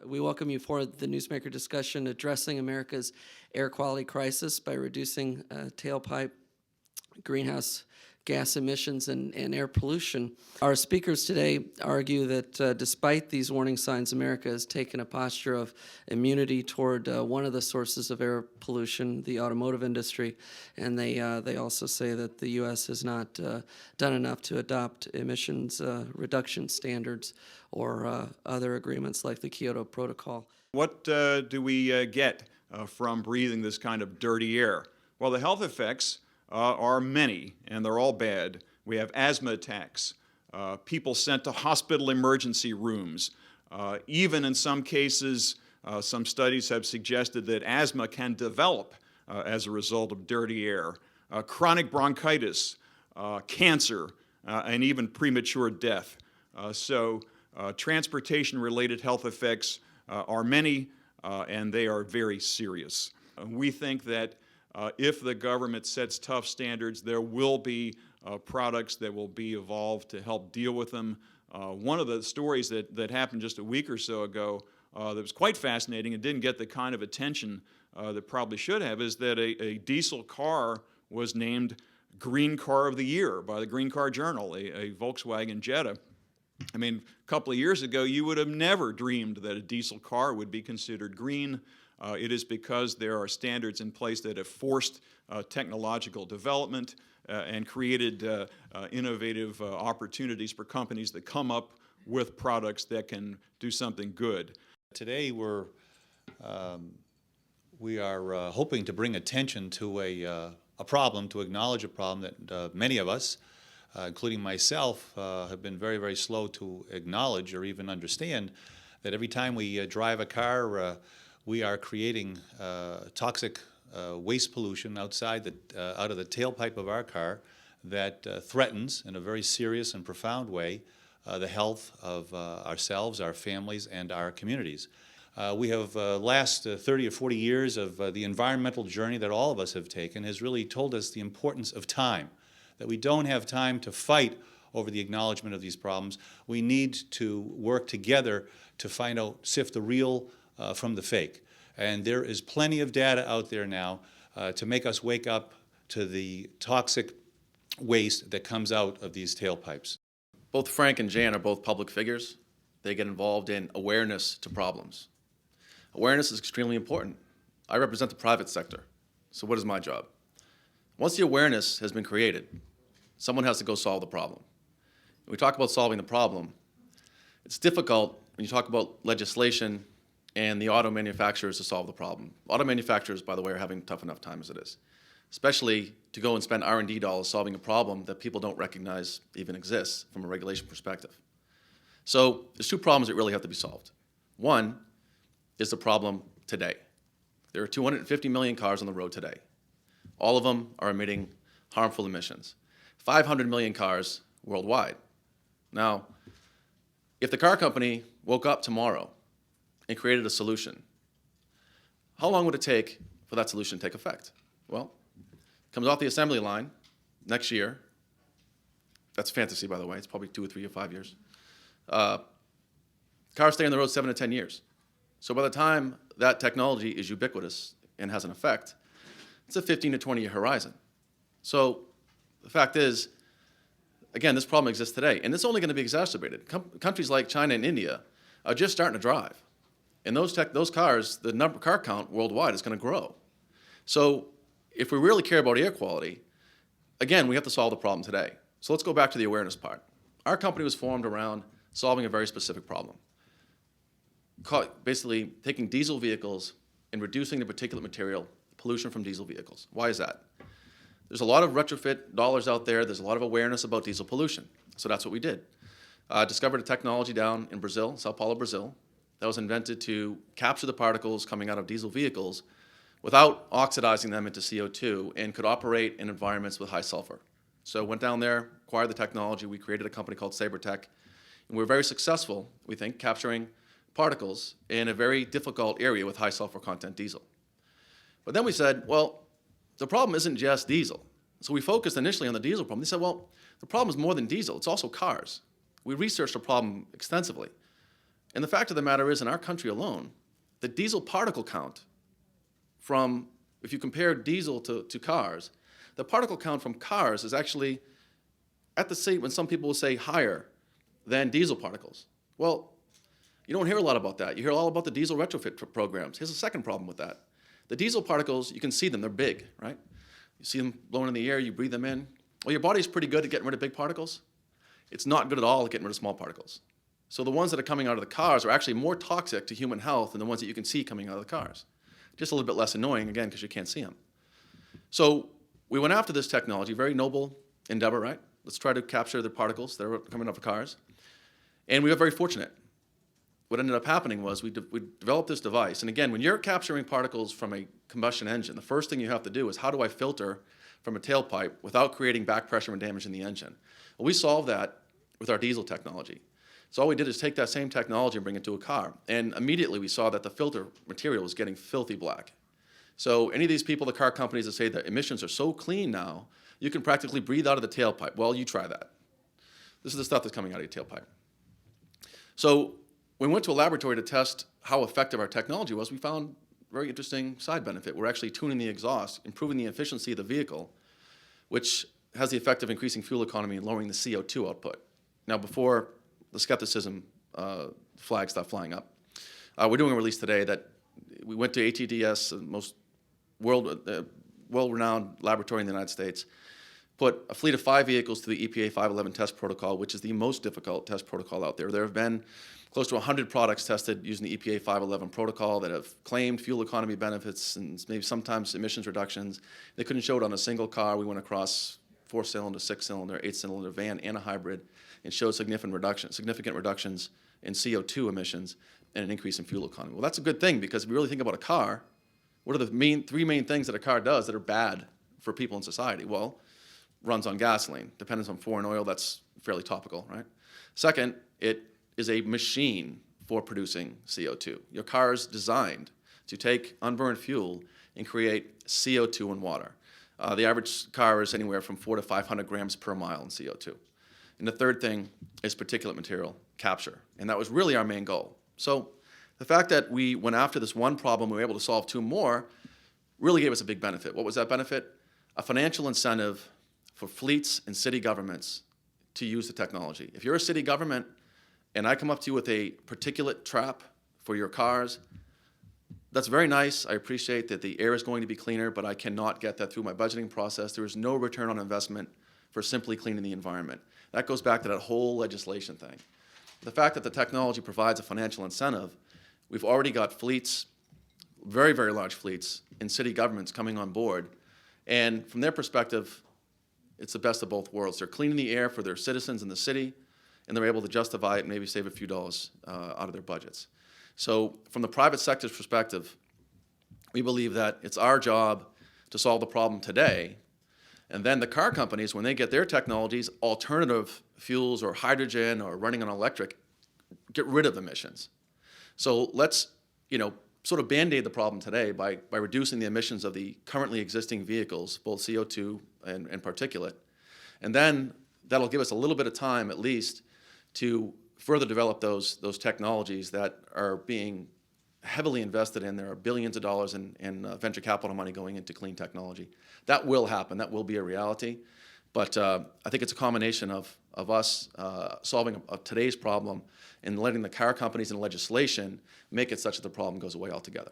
We welcome you for the Newsmaker discussion addressing America's air quality crisis by reducing tailpipe greenhouse gas emissions and air pollution. Our speakers today argue that despite these warning signs, America has taken a posture of immunity toward one of the sources of air pollution, the automotive industry, and they also say that the U.S. has not done enough to adopt emissions reduction standards or other agreements like the Kyoto Protocol. What do we get from breathing this kind of dirty air? Well, the health effects are many, and they're all bad. We have asthma attacks, people sent to hospital emergency rooms. Even in some cases, some studies have suggested that asthma can develop as a result of dirty air. Chronic bronchitis, cancer, and even premature death. So transportation-related health effects are many, and they are very serious. We think that if the government sets tough standards, there will be products that will be evolved to help deal with them. One of the stories that happened just a week or so ago that was quite fascinating and didn't get the kind of attention that probably should have is that a diesel car was named Green Car of the Year by the Green Car Journal, a Volkswagen Jetta. I mean, a couple of years ago, you would have never dreamed that a diesel car would be considered green. It is because there are standards in place that have forced technological development and created innovative opportunities for companies that come up with products that can do something good. Today we are hoping to bring attention to a problem, to acknowledge a problem that many of us, including myself, have been very, very slow to acknowledge or even understand that every time we drive a car, we are creating toxic waste pollution out of the tailpipe of our car that threatens in a very serious and profound way the health of ourselves, our families, and our communities. We have last 30 or 40 years of the environmental journey that all of us have taken has really told us the importance of time, that we don't have time to fight over the acknowledgement of these problems. We need to work together to find out, sift the real from the fake. And there is plenty of data out there now to make us wake up to the toxic waste that comes out of these tailpipes. Both Frank and Jan are both public figures. They get involved in awareness to problems. Awareness is extremely important. I represent the private sector, so what is my job? Once the awareness has been created, someone has to go solve the problem. When we talk about solving the problem, it's difficult when you talk about legislation and the auto manufacturers to solve the problem. Auto manufacturers, by the way, are having a tough enough time as it is, especially to go and spend R&D dollars solving a problem that people don't recognize even exists from a regulation perspective. So there's two problems that really have to be solved. One is the problem today. There are 250 million cars on the road today. All of them are emitting harmful emissions. 500 million cars worldwide. Now, if the car company woke up tomorrow and created a solution, how long would it take for that solution to take effect? Well, it comes off the assembly line next year. That's fantasy, by the way. It's probably 2 or 3 or 5 years. Cars stay on the road 7 to 10 years. So by the time that technology is ubiquitous and has an effect, it's a 15 to 20 year horizon. So the fact is, again, this problem exists today, and it's only going to be exacerbated. Countries like China and India are just starting to drive. And those cars, the car count worldwide is going to grow. So if we really care about air quality, again, we have to solve the problem today. So let's go back to the awareness part. Our company was formed around solving a very specific problem. Basically taking diesel vehicles and reducing the particulate material pollution from diesel vehicles. Why is that? There's a lot of retrofit dollars out there. There's a lot of awareness about diesel pollution. So that's what we did. Discovered a technology down in Brazil, Sao Paulo, Brazil, that was invented to capture the particles coming out of diesel vehicles without oxidizing them into CO2 and could operate in environments with high sulfur. So went down there, acquired the technology. We created a company called Sabertec. And we were very successful, we think, capturing particles in a very difficult area with high sulfur content diesel. But then we said, well, the problem isn't just diesel. So we focused initially on the diesel problem. They said, well, the problem is more than diesel. It's also cars. We researched the problem extensively. And the fact of the matter is, in our country alone, the diesel particle count from, if you compare diesel to cars, the particle count from cars is actually at the same, when some people will say higher than diesel particles. Well, you don't hear a lot about that. You hear a lot about the diesel retrofit programs. Here's a second problem with that. The diesel particles, you can see them, they're big, right? You see them blowing in the air, you breathe them in. Well, your body's pretty good at getting rid of big particles. It's not good at all at getting rid of small particles. So the ones that are coming out of the cars are actually more toxic to human health than the ones that you can see coming out of the cars. Just a little bit less annoying, again, because you can't see them. So we went after this technology, very noble endeavor, right? Let's try to capture the particles that are coming out of cars. And we were very fortunate. What ended up happening was we developed this device. And again, when you're capturing particles from a combustion engine, the first thing you have to do is, how do I filter from a tailpipe without creating back pressure and damage in the engine? Well, we solved that with our diesel technology. So all we did is take that same technology and bring it to a car. And immediately we saw that the filter material was getting filthy black. So any of these people, the car companies that say that emissions are so clean now, you can practically breathe out of the tailpipe. Well, you try that. This is the stuff that's coming out of your tailpipe. So we went to a laboratory to test how effective our technology was. We found a very interesting side benefit. We're actually tuning the exhaust, improving the efficiency of the vehicle, which has the effect of increasing fuel economy and lowering the CO2 output. Now, before the skepticism flags start flying up, we're doing a release today that we went to ATDS, the most well-renowned laboratory in the United States, put a fleet of 5 vehicles to the EPA 511 test protocol, which is the most difficult test protocol out there. There have been close to 100 products tested using the EPA 511 protocol that have claimed fuel economy benefits and maybe sometimes emissions reductions. They couldn't show it on a single car. We went across 4-cylinder, 6-cylinder, 8-cylinder van and a hybrid and showed significant reductions in CO2 emissions and an increase in fuel economy. Well, that's a good thing, because if we really think about a car, what are the 3 main things that a car does that are bad for people in society? Well, runs on gasoline, dependence on foreign oil, that's fairly topical, right? Second, it is a machine for producing CO2. Your car is designed to take unburned fuel and create CO2 in water. The average car is anywhere from 400 to 500 grams per mile in CO2. And the third thing is particulate material capture, and that was really our main goal. So the fact that we went after this one problem, we were able to solve 2 more, really gave us a big benefit. What was that benefit? A financial incentive for fleets and city governments to use the technology. If you're a city government and I come up to you with a particulate trap for your cars, that's very nice. I appreciate that the air is going to be cleaner, but I cannot get that through my budgeting process. There is no return on investment for simply cleaning the environment. That goes back to that whole legislation thing. The fact that the technology provides a financial incentive, we've already got fleets, very, very large fleets, in city governments coming on board. And from their perspective, it's the best of both worlds. They're cleaning the air for their citizens in the city, and they're able to justify it and maybe save a few dollars out of their budgets. So from the private sector's perspective, we believe that it's our job to solve the problem today, and then the car companies, when they get their technologies, alternative fuels or hydrogen or running on electric, get rid of emissions. So let's, sort of band-aid the problem today by reducing the emissions of the currently existing vehicles, both CO2 and particulate. And then that'll give us a little bit of time, at least, to further develop those technologies that are being heavily invested in. There are billions of dollars in venture capital money going into clean technology. That will happen. That will be a reality. But I think it's a combination of us solving today's problem and letting the car companies and legislation make it such that the problem goes away altogether.